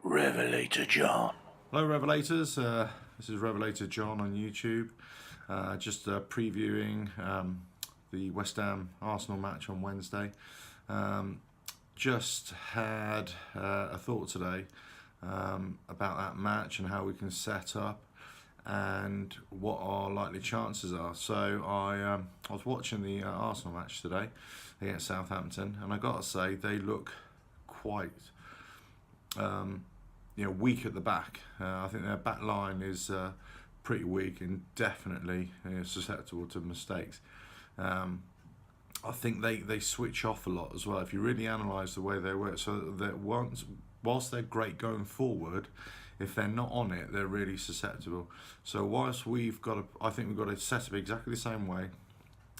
Revelator John. Hello Revelators, this is Revelator John on YouTube, just previewing the West Ham Arsenal match on Wednesday. Just had a thought today about that match and how we can set up and what our likely chances are. So I was watching the Arsenal match today against Southampton, and I got to say they look quite weak at the back. I think their back line is pretty weak and definitely susceptible to mistakes. I think they switch off a lot as well. If you really analyse the way they work, so that whilst they're great going forward, if they're not on it, they're really susceptible. So whilst I think we've got to set up exactly the same way,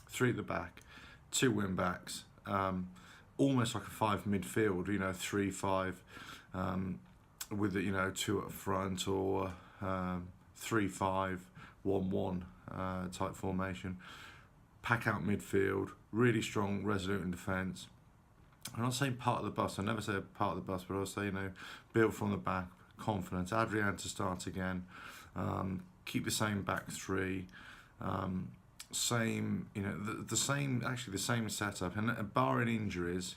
3 at the back, 2 wing backs, almost like a 5 midfield, 3-5. With the 2 at front, or 3-5-1-1 type formation. Pack out midfield, really strong, resolute in defence. I'm not saying part of the bus. I never say part of the bus, but I'll say build from the back, confidence. Adrian to start again. Keep the same back 3. Same, the same setup, and barring injuries,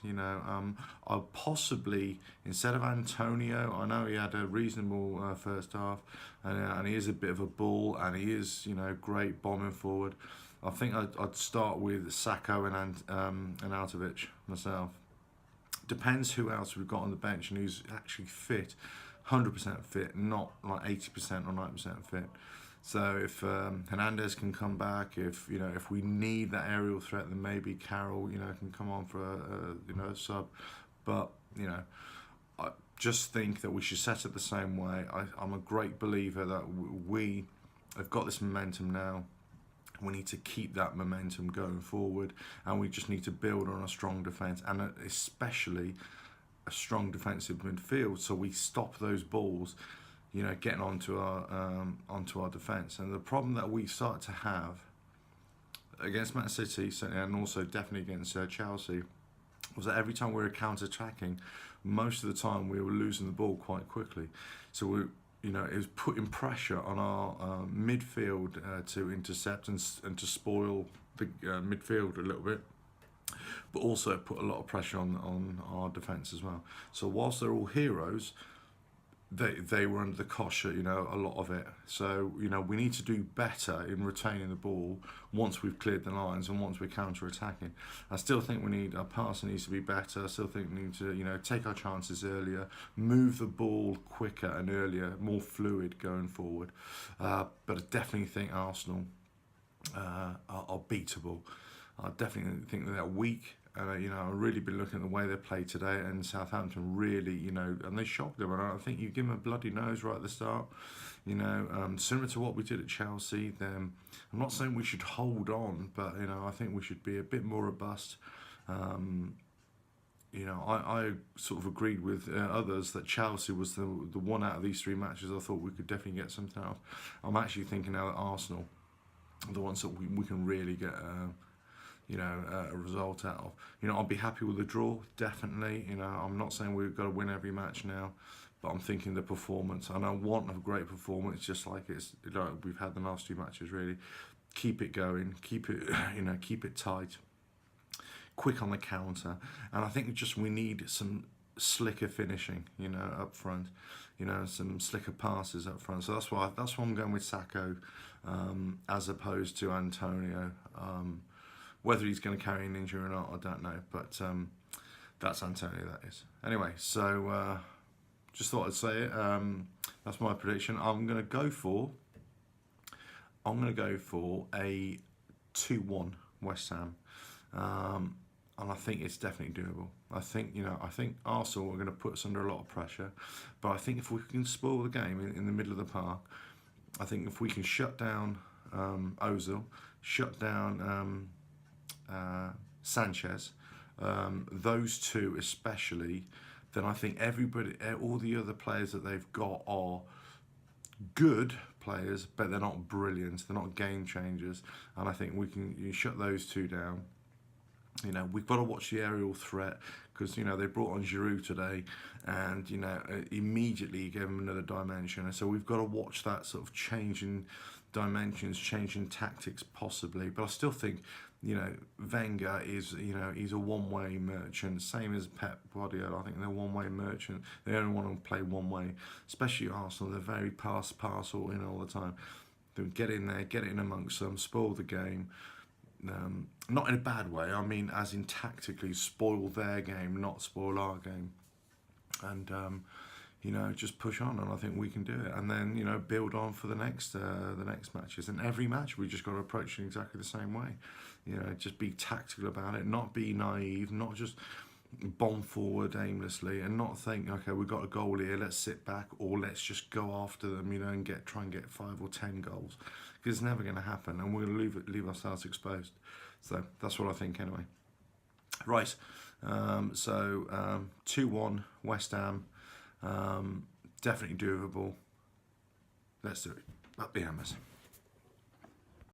I'll possibly, instead of Antonio, I know he had a reasonable first half, and he is a bit of a bull, and he is, great bombing forward. I think I'd start with Sacco and Arnautovic myself. Depends who else we've got on the bench and who's actually fit, 100% fit, not like 80% or 90% fit. So if Hernandez can come back, if we need that aerial threat, then maybe Carroll can come on for a sub. But I just think that we should set it the same way. I'm a great believer that we have got this momentum now. We need to keep that momentum going forward, and we just need to build on a strong defence, and especially a strong defensive midfield, so we stop those balls getting onto our defence. And the problem that we start to have against Man City, certainly, and also definitely against Chelsea, was that every time we were counter-attacking, most of the time we were losing the ball quite quickly. So it was putting pressure on our midfield to intercept and to spoil the midfield a little bit, but also put a lot of pressure on our defence as well. So whilst they're all heroes, they were under the cosh, a lot of it. So, we need to do better in retaining the ball once we've cleared the lines and once we're counter-attacking. I still think our passing needs to be better. I still think we need to, take our chances earlier, move the ball quicker and earlier, more fluid going forward. But I definitely think Arsenal are beatable. I definitely think they're weak. I've really been looking at the way they played today, and Southampton really, and they shocked them. And I think you give them a bloody nose right at the start, similar to what we did at Chelsea. Then I'm not saying we should hold on, but I think we should be a bit more robust. I sort of agreed with others that Chelsea was the one out of these 3 matches I thought we could definitely get something out of. I'm actually thinking now that Arsenal are the ones that we can really get a result out of. I'll be happy with the draw, definitely. I'm not saying we've got to win every match now, but I'm thinking the performance, and I want a great performance, just like we've had the last 2 matches. Really, keep it going, keep it, keep it tight, quick on the counter, and I think we need some slicker finishing, up front, some slicker passes up front. So that's why I'm going with Sacco as opposed to Antonio. Whether he's going to carry an injury or not, I don't know. But that's Antonio, that is. Anyway, so just thought I'd say it. That's my prediction. I'm going to go for a 2-1 West Ham, and I think it's definitely doable. I think Arsenal are going to put us under a lot of pressure, but I think if we can spoil the game in the middle of the park, I think if we can shut down Ozil, shut down Sanchez, those 2 especially, then I think all the other players that they've got are good players, but they're not brilliant, they're not game changers, and I think you shut those 2 down. We've got to watch the aerial threat, because you know they brought on Giroud today, and you know immediately you gave him another dimension, and so we've got to watch that sort of changing dimensions, changing tactics possibly. But I still think, you know, Wenger is, you know, he's a one-way merchant, same as Pep Guardiola. I think they're one-way merchant. They only want to play one way, especially Arsenal. They're very parcel in all the time. They get in there, get in amongst them, spoil the game. Not in a bad way. I mean, as in tactically spoil their game, not spoil our game. And you know, just push on, and I think we can do it. And then, you know, build on for the next matches. And every match we just got to approach it exactly the same way. You know, just be tactical about it, not be naive, not just bomb forward aimlessly, and not think, okay, we've got a goal here, let's sit back, or let's just go after them, you know, and try and get 5 or 10 goals, because it's never going to happen, and we're going to leave ourselves exposed. So that's what I think anyway. Right, 2-1 West Ham. Definitely doable. Let's do it. Up the hammers.